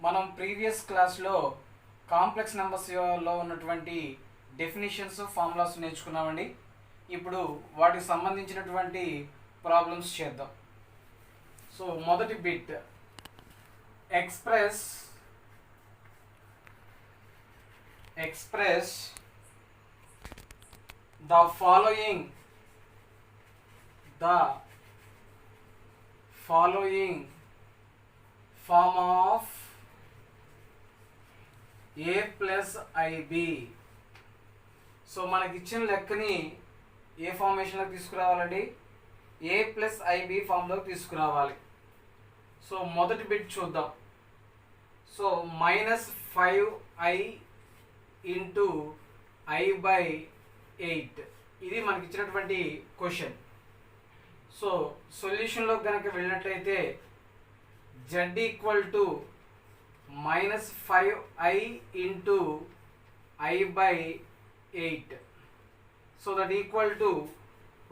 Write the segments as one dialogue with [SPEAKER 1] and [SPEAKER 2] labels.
[SPEAKER 1] మనం ప్రీవియస్ క్లాస్లో కాంప్లెక్స్ నెంబర్స్లో ఉన్నటువంటి డెఫినిషన్స్ ఫార్ములాస్ నేర్చుకున్నామండి. ఇప్పుడు వాటికి సంబంధించినటువంటి ప్రాబ్లమ్స్ చేద్దాం. సో మొదటి bit, express the following form of a plus ib. So మనకి ఇచ్చిన లెక్కని ఏ ఫార్మేషన్లో తీసుకురావాలండి? a plus ib ఫామ్లో తీసుకురావాలి. సో మొదటి బిట్ చూద్దాం. సో -5i ఇంటూ i/8 ఇది మనకి ఇచ్చినటువంటి క్వశ్చన్. సో సొల్యూషన్లో కనుక వెళ్ళినట్లయితే z = -5i into i/8. So that equal to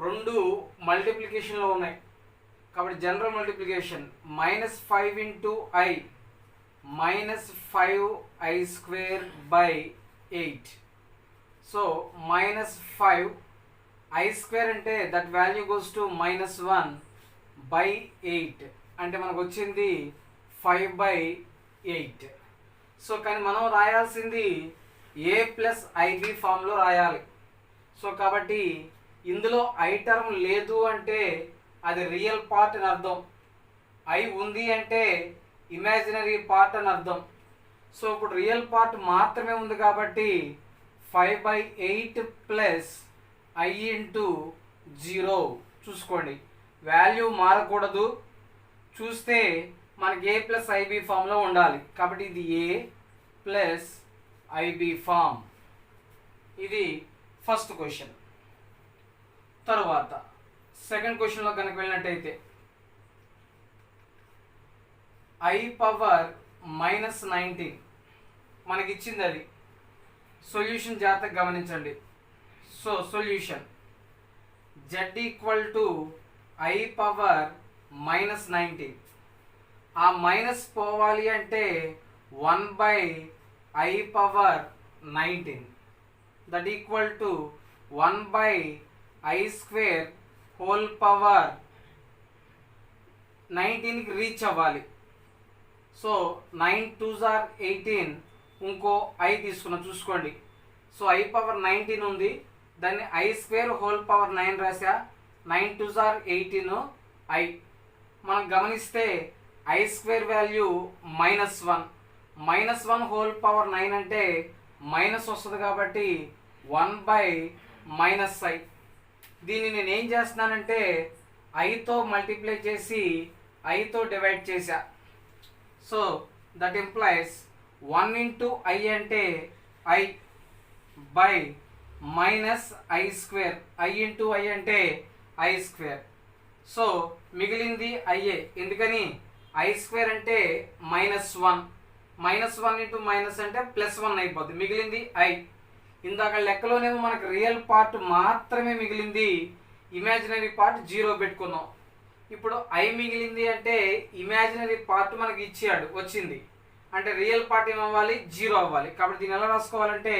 [SPEAKER 1] రెండు మల్టిప్లికేషన్లో ఉన్నాయి కాబట్టి general multiplication -5 into i -5i²/8. So -5i² అంటే దట్ వాల్యూ గోస్ టు -1/8 అంటే మనకు వచ్చింది 5/8. సో కానీ మనం రాయాల్సింది a ప్లస్ ib ఫామ్లో రాయాలి. సో కాబట్టి ఇందులో ఐ టర్మ్ లేదు అంటే అది రియల్ పార్ట్ అని అర్థం, ఐ ఉంది అంటే ఇమాజినరీ పార్ట్ అని అర్థం. సో ఇప్పుడు రియల్ పార్ట్ మాత్రమే ఉంది కాబట్టి 5/8 ప్లస్ i ఇంటూ 0. చూసుకోండి వాల్యూ మారకూడదు, చూస్తే మనకి a ప్లస్ ib ఫామ్లో ఉండాలి కాబట్టి ఇది a ప్లస్ ib ఫామ్. ఇది ఫస్ట్ క్వశ్చన్. తర్వాత సెకండ్ క్వశ్చన్లో కనుక వెళ్ళినట్టయితే i⁻−19 మనకి ఇచ్చింది, అది సొల్యూషన్ జాగ్రత్తగా గమనించండి. So solution z = i⁻−19. ఆ మైనస్ పోవాలి అంటే 1/i⁻19 దట్ ఈక్వల్ టు 1/i²19కి రీచ్ అవ్వాలి. సో 9 2s are 18, ఇంకో i తీసుకున్నాం చూసుకోండి. సో i⁻19 ఉంది, దాన్ని i²9 రాసా. 9 2s are 18 i. మనం గమనిస్తే i² వాల్యూ -1, -1/9 అంటే మైనస్ వస్తుంది కాబట్టి 1/-i. దీన్ని నేను ఏం చేస్తున్నానంటే ఐతో మల్టిప్లై చేసి ఐతో డివైడ్ చేశా. So that implies 1 into i అంటే i by -i², i into i అంటే i². సో మిగిలింది iఏ, ఎందుకని i² అంటే -1, -1 ఇంటూ మైనస్ అంటే +1 అయిపోద్ది, మిగిలింది i. ఇందాక లెక్కలోనేమో మనకు రియల్ పార్ట్ మాత్రమే మిగిలింది, ఇమాజినరీ పార్ట్ 0 పెట్టుకున్నాం. ఇప్పుడు i మిగిలింది అంటే ఇమాజినరీ పార్ట్ మనకి ఇచ్చాడు, వచ్చింది అంటే రియల్ పార్ట్ ఏమవ్వాలి? 0 అవ్వాలి. కాబట్టి దీన్ని ఎలా రాసుకోవాలంటే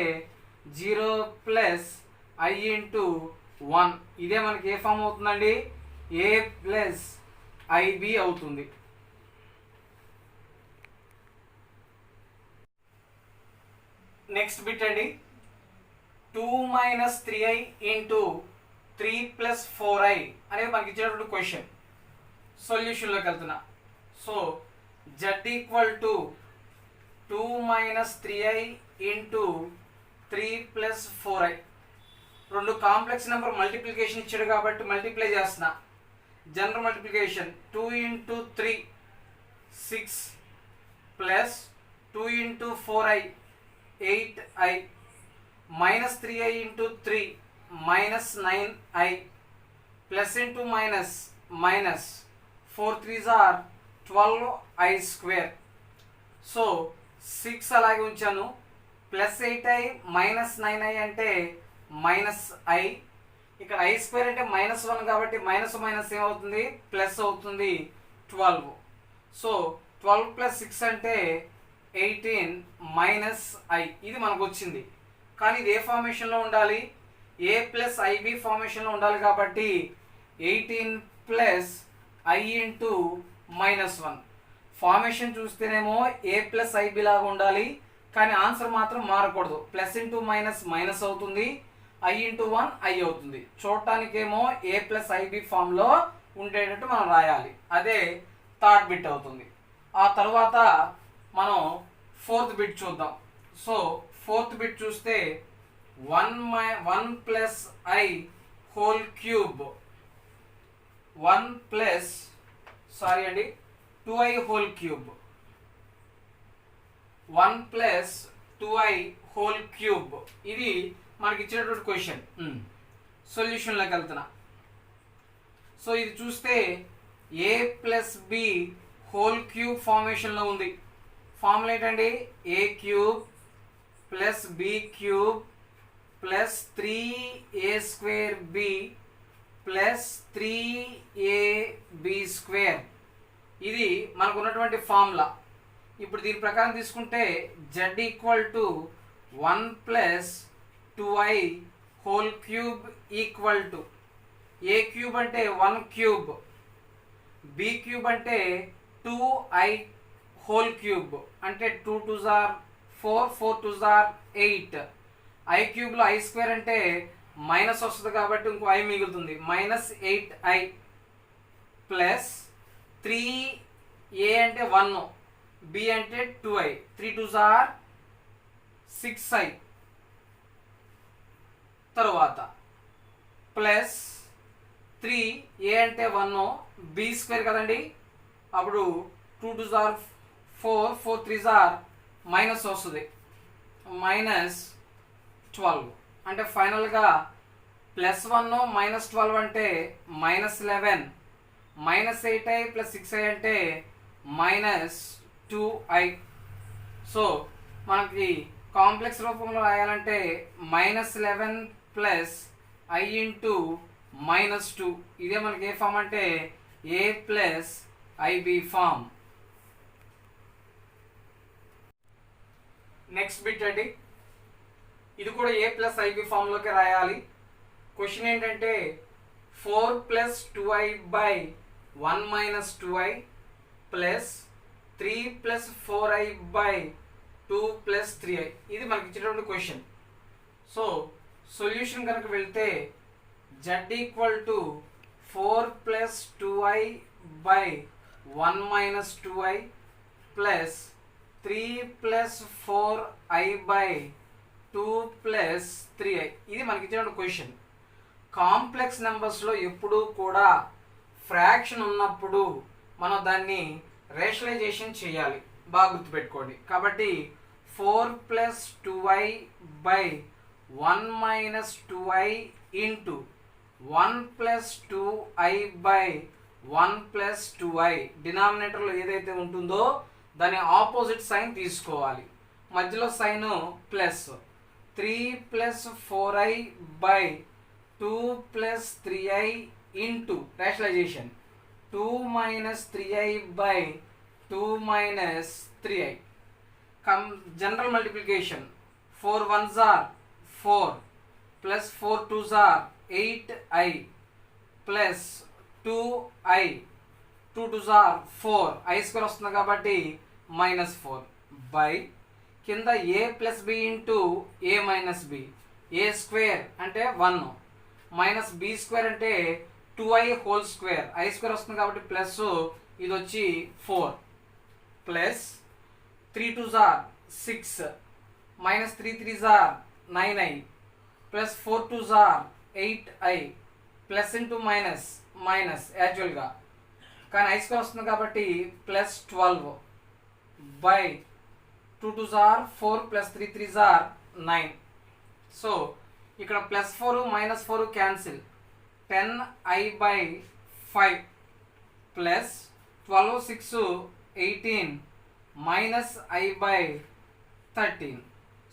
[SPEAKER 1] 0 ప్లస్ i ఇంటూ 1. ఇదే మనకి ఏ ఫామ్ అవుతుందండి? a ప్లస్ ib అవుతుంది. నెక్స్ట్ బిట్ అండి, 2 - 3i ఇంటూ 3 + 4i అనేది మనకి ఇచ్చినటువంటి క్వశ్చన్. సొల్యూషన్లోకి వెళ్తున్నా. So z = 2 - 3i into 3 + 4i. రెండు కాంప్లెక్స్ నెంబర్ మల్టిప్లికేషన్ ఇచ్చాడు కాబట్టి మల్టిప్లై చేస్తున్నా. General multiplication 2 into 3 6 plus 2 into 4i 8i -3i into 3 -9i plus into minus 4 3s are 12i². So 6 అలాగే ఉంచాను, +8i -9i అంటే -i. ఇక్కడ i² అంటే -1 కాబట్టి మైనస్ ఏమవుతుంది? ప్లస్ అవుతుంది 12. సో 12 + 6 అంటే 18 మైనస్ ఐ ఇది మనకు వచ్చింది. కానీ ఇది ఏ ఫార్మేషన్లో ఉండాలి? ఏ ప్లస్ ఐబి ఫార్మేషన్లో ఉండాలి. కాబట్టి 18 ప్లస్ ఐ ఇంటూ -1 ఫార్మేషన్ చూస్తేనేమో ఏ ప్లస్ ఐబి లాగా ఉండాలి, కానీ ఆన్సర్ మాత్రం మారకూడదు. ప్లస్ ఇంటూ మైనస్ మైనస్ అవుతుంది, ఐ ఇంటూ 1 ఐ అవుతుంది. చూడటానికేమో ఏ ప్లస్ ఐబి ఫామ్లో ఉండేటట్టు మనం రాయాలి. అదే థర్డ్ బిట్ అవుతుంది. ఆ తర్వాత మనం ఫోర్త్ బిట్ చూద్దాం. సో ఫోర్త్ బిట్ చూస్తే 1 plus I whole cube 2i whole cube 1 plus 2i whole cube ఇది మనకి ఇచ్చినటువంటి క్వశ్చన్. సొల్యూషన్లోకి వెళ్తున్నా. సో ఇది చూస్తే A plus B whole cube ఫార్మేషన్లో ఉంది. ఫార్ములా ఏంటండి? A cube plus B cube plus 3a² B plus 3ab². ఇది మనకు ఉన్నటువంటి ఫార్ములా. ఇప్పుడు దీని ప్రకారం తీసుకుంటే z equal to 1 plus 2i whole cube equal to A cube అంటే 1 క్యూబ్, బి క్యూబ్ అంటే 2i హోల్ క్యూబ్ అంటే 2 2s are 4 4 2s are 8. I క్యూబ్లో i² అంటే మైనస్ వస్తుంది కాబట్టి ఇంకో ఐ మిగులుతుంది, -8i ప్లస్ 3a అంటే 1, b అంటే 2i, 3 2s are 6i. తరువాత ప్లస్ 3a అంటే 1, b² కదండి, అప్పుడు 2 2s are 4 4 3s are minus వస్తుంది, -12. అంటే ఫైనల్గా +1 -12 అంటే -11, -8i ప్లస్ 6i అంటే -2i. సో మనకి కాంప్లెక్స్ రూపంలో రాయాలంటే -11 ప్లస్ i ఇంటూ -2. ఇదే మనకి ఏ ఫామ్ అంటే A plus I B form. Next bit అండి, ఇది కూడా ఏ ప్లస్ ఐబి ఫామ్లోకి రాయాలి. క్వశ్చన్ ఏంటంటే 4 plus 2i by 1 minus 2i plus 3 plus 4i by 2 plus 3i. ఇది మనకి ఇచ్చినటువంటి క్వశ్చన్. సో సొల్యూషన్ కనుక వెళ్తే z equal to 4 plus 2i by 1 minus 2i plus 3 plus 4i by 2 plus 3i. ఇది మనకి ఇచ్చినటువంటి క్వశ్చన్. కాంప్లెక్స్ నెంబర్స్లో ఎప్పుడూ కూడా ఫ్రాక్షన్ ఉన్నప్పుడు మనం దాన్ని రేషనలైజేషన్ చేయాలి, బాగా గుర్తుపెట్టుకోండి. కాబట్టి 4 plus 2i by 1 minus 2i into 1 plus 2i by 1 plus 2i డినామినేటర్లో ఏదైతే ఉంటుందో దాని ఆపోజిట్ సైన్ తీసుకోవాలి. మధ్యలో sign plus 3 plus 4i by 2 plus 3i into rationalization 2 minus 3i by 2 minus 3i. General multiplication 4 1s are 4 plus 4 2s are 8i plus 2i 2 2s are 4, i² వస్తుంది కాబట్టి -4 by కింద ఏ plus B into ఏ minus B, a² అంటే 1 minus b² అంటే 2i whole square, i² వస్తుంది కాబట్టి plus ఇది వచ్చి 4 plus 3 2s are 6 minus 3 3s are 9i plus 4 2s are 8i plus into minus minus యాక్చువల్గా, కానీ i² వస్తుంది కాబట్టి plus 12 by 2 2s are 4 plus 3 3s are 9. So ఇక్కడ +4 -4 cancel, 10i by 5 plus 12 6 18 minus i by 13.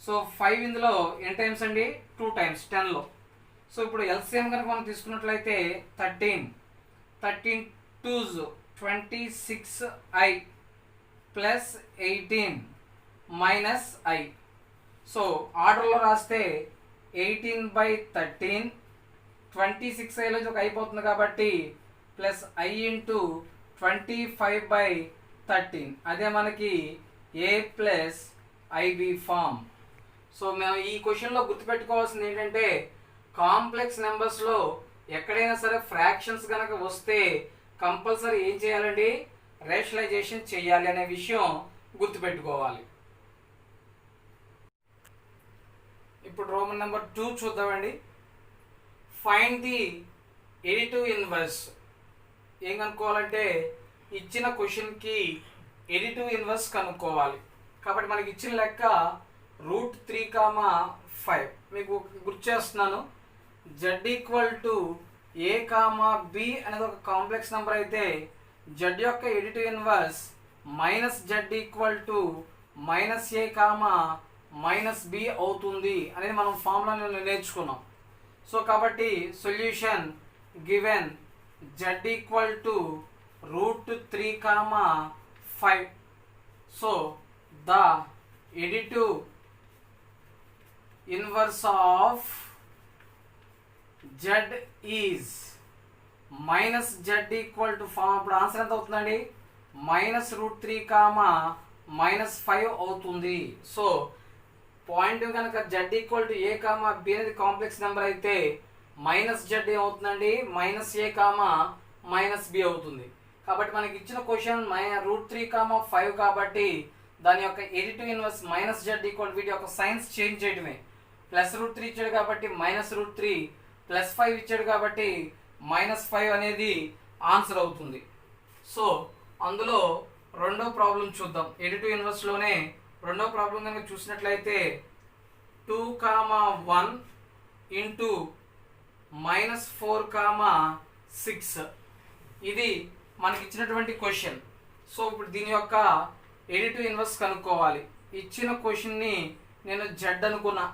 [SPEAKER 1] So 5 ఇందులో ఎన్ని times అండి? 2 times 10లో. So ఇప్పుడు LCM కనుక మనం తీసుకున్నట్లయితే 13 2s 26i plus 18 minus I. So ఆర్డర్లో రాస్తే 18/13 26 ఒక అయిపోతుంది కాబట్టి ప్లస్ ఐ ఇంటూ 25/13 అదే మనకి ఏ ప్లస్ ఐబి ఫామ్. సో మేము ఈ క్వశ్చన్లో గుర్తుపెట్టుకోవాల్సింది ఏంటంటే కాంప్లెక్స్ నెంబర్స్లో ఎక్కడైనా సరే ఫ్రాక్షన్స్ కనుక వస్తే కంపల్సరీ ఏం చేయాలండి, రేషనలైజేషన్ చేయాలి అనే విషయం గుర్తుపెట్టుకోవాలి. ఇప్పుడు రోమన్ నెంబర్ 2 చూద్దామండి. Find the additive inverse. ఏం కనుక్కోవాలంటే ఇచ్చిన క్వశ్చన్కి ఎడిటివ్ ఇన్వర్స్ కనుక్కోవాలి. కాబట్టి మనకి ఇచ్చిన లెక్క √3, 5. మీకు గుర్తు చేస్తున్నాను, z = a, b అనేది ఒక కాంప్లెక్స్ నెంబర్ అయితే z యొక్క additive inverse -z =-a, -b అవుతుంది అనేది మనం ఫార్ములా నేర్చుకున్నాం. సో కాబట్టి solution given z √3, 5. So the additive inverse of z is -z form. ఇప్పుడు ఆన్సర్ ఎంత అవుతుందండి, -√3, -5 అవుతుంది. సో పాయింట్ కనుక z = a, b అనేది కాంప్లెక్స్ నెంబర్ అయితే -z ఏమవుతుందండి, -a, -b అవుతుంది. కాబట్టి మనకి ఇచ్చిన క్వశ్చన్ √3, 5 కాబట్టి దాని యొక్క ఎడిటివ్ ఇన్వర్స్ -z వీటి యొక్క సైన్స్ చేంజ్ చేయడమే. +√3 ఇచ్చాడు కాబట్టి -√3, +5 ఇచ్చాడు కాబట్టి -5 అనేది ఆన్సర్ అవుతుంది. సో అందులో రెండో ప్రాబ్లం చూద్దాం. ఎడిటివ్ ఇన్వర్స్లోనే రెండో ప్రాబ్లం కనుక చూసినట్లయితే 2, 1 ఇంటూ -4, 6 ఇది మనకి ఇచ్చినటువంటి క్వశ్చన్. సో ఇప్పుడు దీని యొక్క ఎడిటివ్ ఇన్వర్స్ కనుక్కోవాలి. ఇచ్చిన క్వశ్చన్ని నేను జెడ్ అనుకున్నా.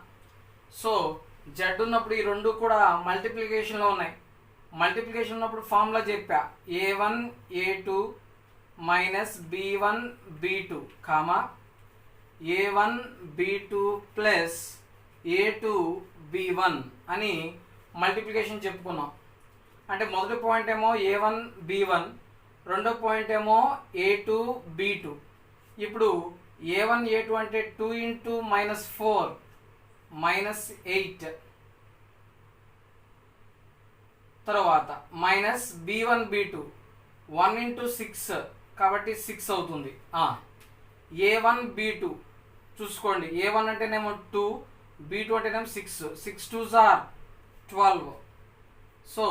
[SPEAKER 1] సో జెడ్ ఉన్నప్పుడు ఈ రెండు కూడా మల్టిప్లికేషన్లో ఉన్నాయి. మల్టిప్లికేషన్ ఉన్నప్పుడు ఫార్ములా చెప్పా, a1 a2 minus b1 b2 a1 b2 plus a2 b1 అని మల్టిప్లికేషన్ చెప్పుకున్నాం. అంటే మొదటి పాయింట్ ఏమో a1 b1, రెండో పాయింట్ ఏమో a2 b2. ఇప్పుడు a1 a2 అంటే 2 ఇంటూ -4 -8, తర్వాత మైనస్ b1 b2 1 ఇంటూ 6 కాబట్టి 6 అవుతుంది. a1 b2 చూసుకోండి, a1 అంటేనేమో 2, b2 అంటేనేమో 6, 6 2s are 12. So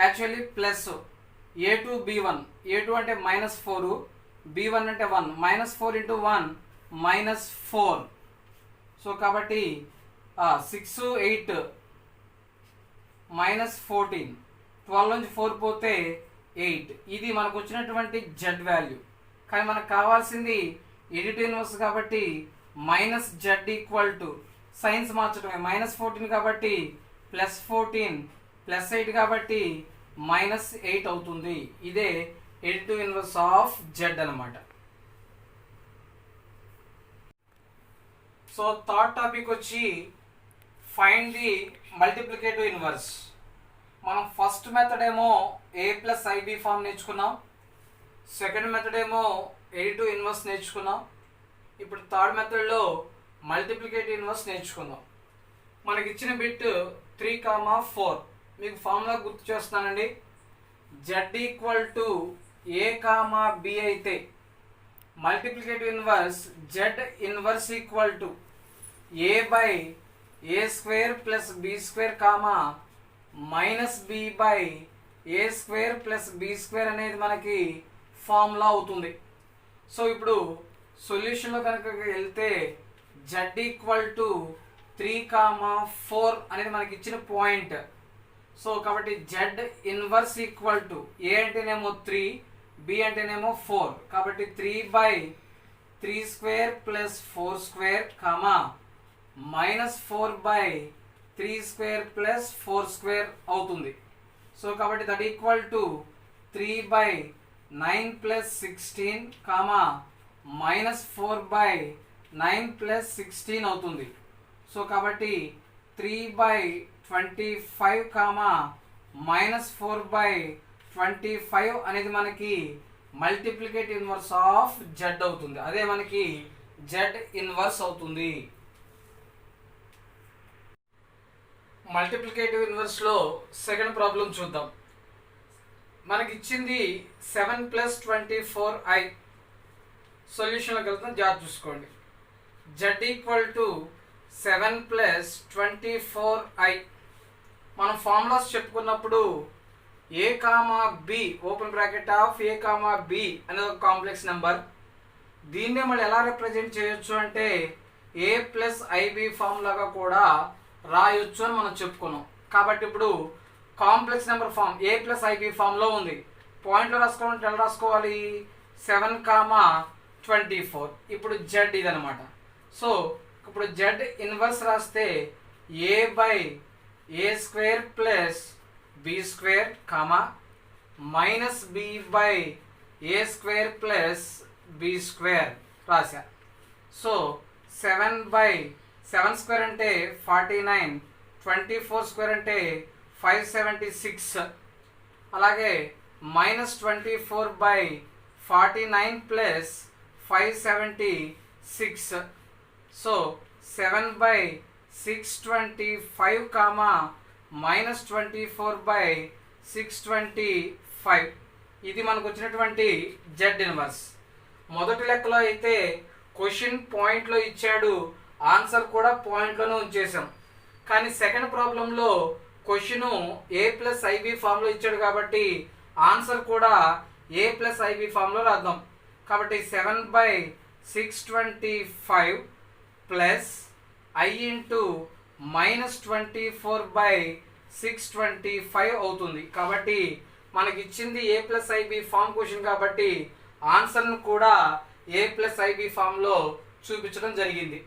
[SPEAKER 1] actually plus a2 b1, a2 అంటే -4, b1 అంటే 1, -4 ఇంటూ 1 -4. సో కాబట్టి 6 8 -14, 12 నుంచి 4 పోతే 8. ఇది మనకు వచ్చినటువంటి జెడ్ వాల్యూ. కానీ మనకు కావాల్సింది ఎడిటివ్ ఇన్వర్స్ కాబట్టి -z = సైన్స్ మార్చడమే. -14 కాబట్టి +14, +8 కాబట్టి -8 అవుతుంది. ఇదే ఎడిటివ్ ఇన్వర్స్ ఆఫ్ జెడ్ అనమాట. సో థర్డ్ టాపిక్ వచ్చి ఫైండ్ ది మల్టిప్లికేటివ్ ఇన్వర్స్. మనం ఫస్ట్ మెథడ్ ఏమో a + ib ఫామ్ నేర్చుకున్నాం, సెకండ్ మెథడ్ ఏమో ఎడిటివ్ ఇన్వర్స్ నేర్చుకున్నాం. ఇప్పుడు థర్డ్ మెథడ్లో మల్టిప్లికేటివ్ ఇన్వర్స్ నేర్చుకుందాం. మనకి ఇచ్చిన బిట్ 3, 4. మీకు ఫార్ములా గుర్తు చేస్తానండి. z = a, b అయితే multiplicative inverse z inverse = a/a² + b² -b/a² + b² అనేది మనకి ఫార్ములా అవుతుంది. సో ఇప్పుడు సొల్యూషన్లో కనుక వెళ్తే z = 3, 4 అనేది మనకి ఇచ్చిన పాయింట్. సో కాబట్టి z ఇన్వర్స్ = a అంటేనేమో 3, b అంటేనేమో 4 కాబట్టి 3/3² + 4² -4/3² + 4² అవుతుంది. సో కాబట్టి దట్ ఈక్వల్ టు 3/9 + 16 -4/3 9 ప్లస్ 16 అవుతుంది. సో కాబట్టి 3/25 కామా -4/25 అనేది మనకి మల్టిప్లికేటివ్ ఇన్వర్స్ ఆఫ్ జెడ్ అవుతుంది. అదే మనకి జెడ్ ఇన్వర్స్ అవుతుంది. మల్టిప్లికేటివ్ ఇన్వర్స్లో సెకండ్ ప్రాబ్లం చూద్దాం. మనకి ఇచ్చింది 7 + 24i. సొల్యూషన్లోకి వెళ్తాం, జాగ్రత్త చూసుకోండి. z = 7 + 24i. మనం ఫార్ములాస్ చెప్పుకున్నప్పుడు a, b open bracket of a, b అనేది ఒక కాంప్లెక్స్ నెంబర్. దీన్నే మళ్ళీ ఎలా రిప్రజెంట్ చేయొచ్చు అంటే a + ib ఫామ్ లాగా కూడా రాయొచ్చు అని మనం చెప్పుకున్నాం. కాబట్టి ఇప్పుడు complex number form a + ib ఫామ్లో ఉంది. పాయింట్లో రాసుకోవాలంటే ఎలా రాసుకోవాలి? 7, 24. ఇప్పుడు z ఇదనమాట. సో ఇప్పుడు z ఇన్వర్స్ రాస్తే a/a² + b² minus b/a² + b² రాశా. So 7/7² అంటే 49, 24² అంటే 576. అలాగే -24/49 + 576. సో 7/625 -24/625. ఇది మనకు వచ్చినటువంటి జెడ్ ఇన్వర్స్. మొదటి లెక్కలో అయితే క్వశ్చన్ పాయింట్లో ఇచ్చాడు, ఆన్సర్ కూడా పాయింట్లోనే ఉంచేసాం. కానీ సెకండ్ ప్రాబ్లంలో క్వశ్చన్ a + ib ఫామ్లో ఇచ్చాడు కాబట్టి ఆన్సర్ కూడా a + ib ఫామ్లో రాద్దాం. కాబట్టి 7/625 ప్లస్ i × -24/625 అవుతుంది. కాబట్టి మనకి ఇచ్చింది a + ib ఫామ్ క్వశ్చన్ కాబట్టి ఆన్సర్ను కూడా a + ib ఫామ్లో చూపించడం జరిగింది.